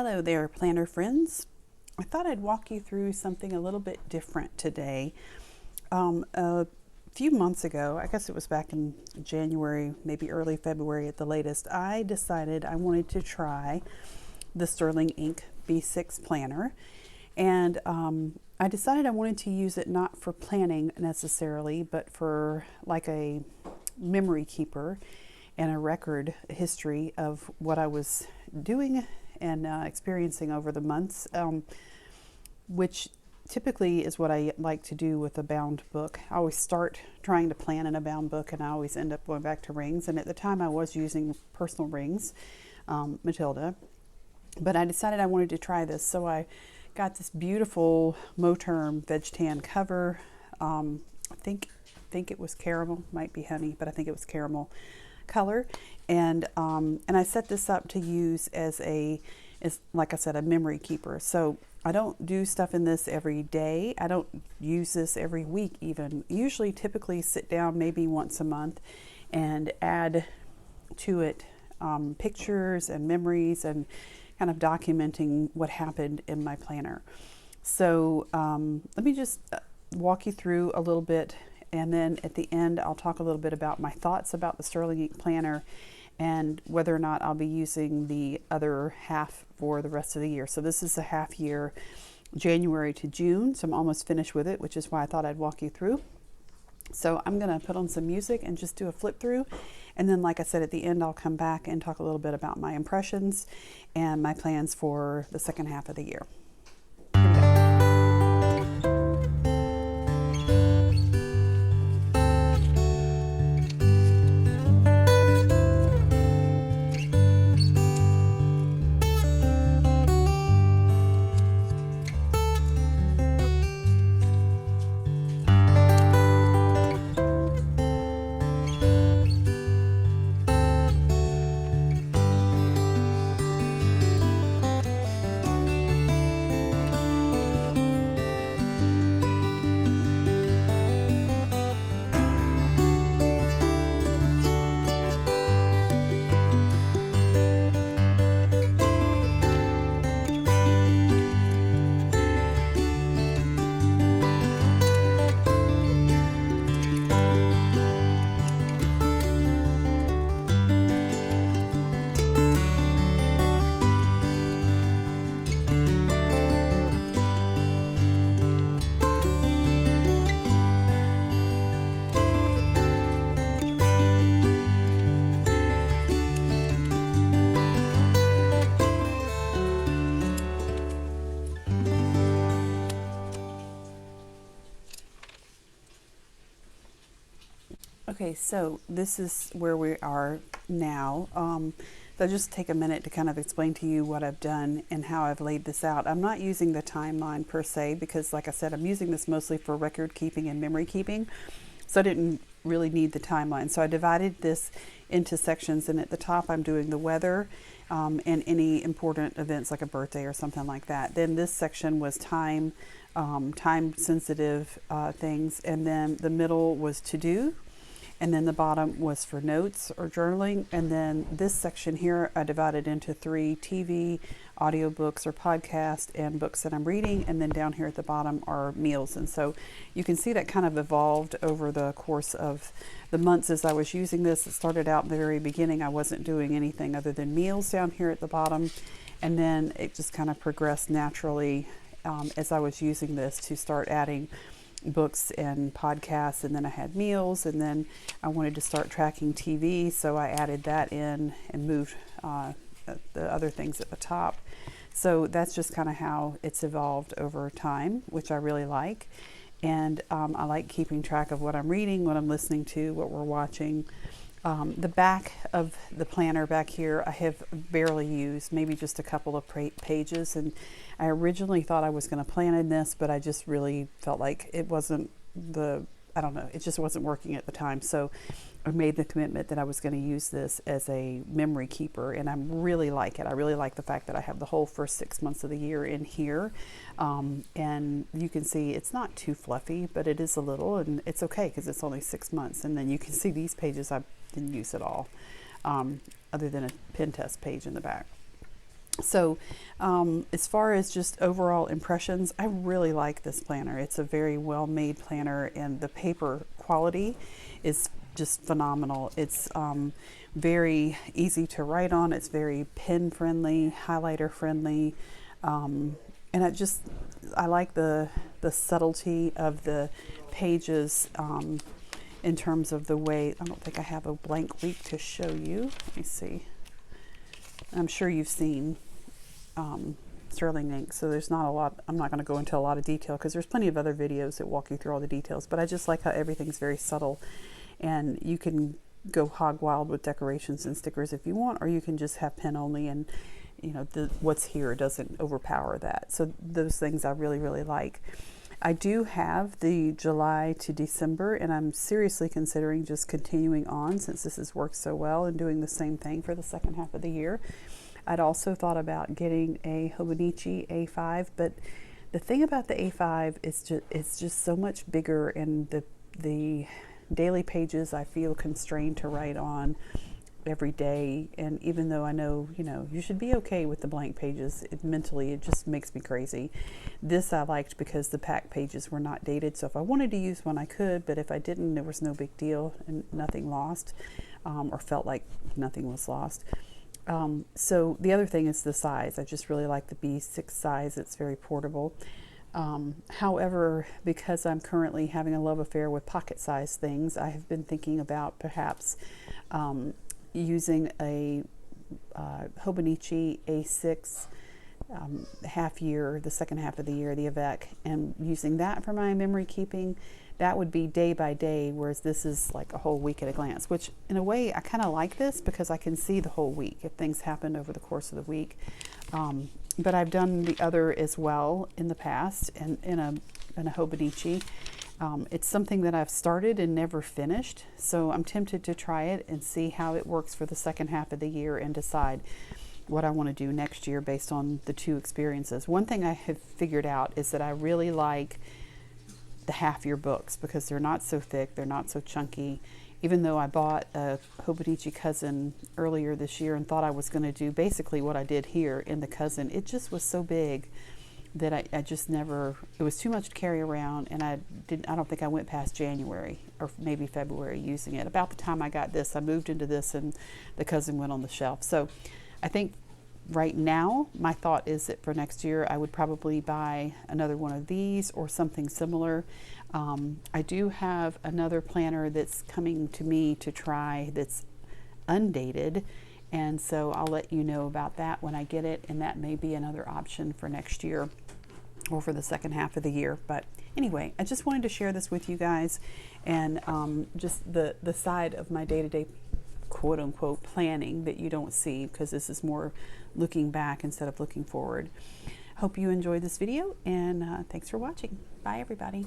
Hello there, planner friends. I thought I'd walk you through something a little bit different today. A few months ago, I guess it was back in January, maybe early February at the latest, I decided I wanted to try the Sterling Ink B6 planner. And I decided I wanted to use it not for planning necessarily, but for like a memory keeper and a record history of what I was doing and experiencing over the months, which typically is what I like to do with a bound book. I always start trying to plan in a bound book, and I always end up going back to rings. And at the time I was using personal rings, Matilda, but I decided I wanted to try this. So I got this beautiful Leuttchturm veg tan cover. I think it was caramel, might be honey, but I think it was caramel color. And I set this up to use as like I said, a memory keeper. So I don't do stuff in this every day. I don't use this every week even. Usually typically sit down maybe once a month and add to it pictures and memories and kind of documenting what happened in my planner. So let me just walk you through a little bit, and then at the end I'll talk a little bit about my thoughts about the Sterling Ink planner and whether or not I'll be using the other half for the rest of the year. So this is a half year, January to June, so I'm almost finished with it, which is why I thought I'd walk you through. So I'm going to put on some music and just do a flip through. And then, like I said, at the end, I'll come back and talk a little bit about my impressions and my plans for the second half of the year. Here we go. Okay, so this is where we are now. So just take a minute to kind of explain to you what I've done and how I've laid this out. I'm not using the timeline per se because, like I said, I'm using this mostly for record keeping and memory keeping. So I didn't really need the timeline. So I divided this into sections, and at the top I'm doing the weather and any important events like a birthday or something like that. Then this section was time sensitive things, and then the middle was to do. And then the bottom was for notes or journaling. And then this section here, I divided into 3: TV, audiobooks or podcasts, and books that I'm reading. And then down here at the bottom are meals. And so you can see that kind of evolved over the course of the months as I was using this. It started out in the very beginning. I wasn't doing anything other than meals down here at the bottom. And then it just kind of progressed naturally as I was using this to start adding books and podcasts, and then I had meals, and then I wanted to start tracking TV, so I added that in and moved the other things at the top. So that's just kind of how it's evolved over time, which I really like. And I like keeping track of what I'm reading, what I'm listening to, what we're watching. The back of the planner back here I have barely used, maybe just a couple of pages, and I originally thought I was going to plan in this, but I just really felt like it wasn't it just wasn't working at the time. So I made the commitment that I was going to use this as a memory keeper, and I really like it. I really like the fact that I have the whole first 6 months of the year in here, and you can see it's not too fluffy, but it is a little, and it's okay because it's only 6 months. And then you can see these pages I didn't use at all, other than a pen test page in the back. So as far as just overall impressions, I really like this planner. It's a very well made planner, and the paper quality is just phenomenal. It's very easy to write on. It's very pen friendly, highlighter friendly, and I like the subtlety of the pages in terms of the way. I don't think I have a blank leaf to show you. Let me see. I'm sure you've seen Sterling ink, so there's not a lot. I'm not going to go into a lot of detail because there's plenty of other videos that walk you through all the details, but I just like how everything's very subtle, and you can go hog wild with decorations and stickers if you want, or you can just have pen only, and you know, what's here doesn't overpower that. So those things I really, really like. I do have the July to December, and I'm seriously considering just continuing on, since this has worked so well, and doing the same thing for the second half of the year. I'd also thought about getting a Hobonichi A5, but the thing about the A5 is it's just so much bigger, and the daily pages I feel constrained to write on every day. And even though I know, you know, you should be okay with the blank pages, mentally it just makes me crazy. This I liked because the pack pages were not dated, so if I wanted to use one I could, but if I didn't, there was no big deal and nothing lost, or felt like nothing was lost. So the other thing is the size. I just really like the B6 size. It's very portable. However, because I'm currently having a love affair with pocket size things, I have been thinking about perhaps using a Hobonichi A6 half year, the second half of the year, the Avec, and using that for my memory keeping. That would be day by day, whereas this is like a whole week at a glance, which in a way I kind of like this because I can see the whole week if things happen over the course of the week. But I've done the other as well in the past, and in a Hobonichi. It's something that I've started and never finished, so I'm tempted to try it and see how it works for the second half of the year and decide what I want to do next year based on the two experiences. One thing I have figured out is that I really like the half-year books because they're not so thick, they're not so chunky. Even though I bought a Hobonichi Cousin earlier this year and thought I was going to do basically what I did here in the Cousin, it just was so big that I just never, it was too much to carry around, and I don't think I went past January or maybe February using it. About the time I got this, I moved into this and the Cousin went on the shelf. So I think right now my thought is that for next year I would probably buy another one of these or something similar. I do have another planner that's coming to me to try that's undated, and so I'll let you know about that when I get it, and that may be another option for next year or for the second half of the year. But anyway, I just wanted to share this with you guys, and just the side of my day-to-day quote-unquote planning that you don't see, because this is more looking back instead of looking forward. Hope you enjoyed this video, and thanks for watching. Bye everybody.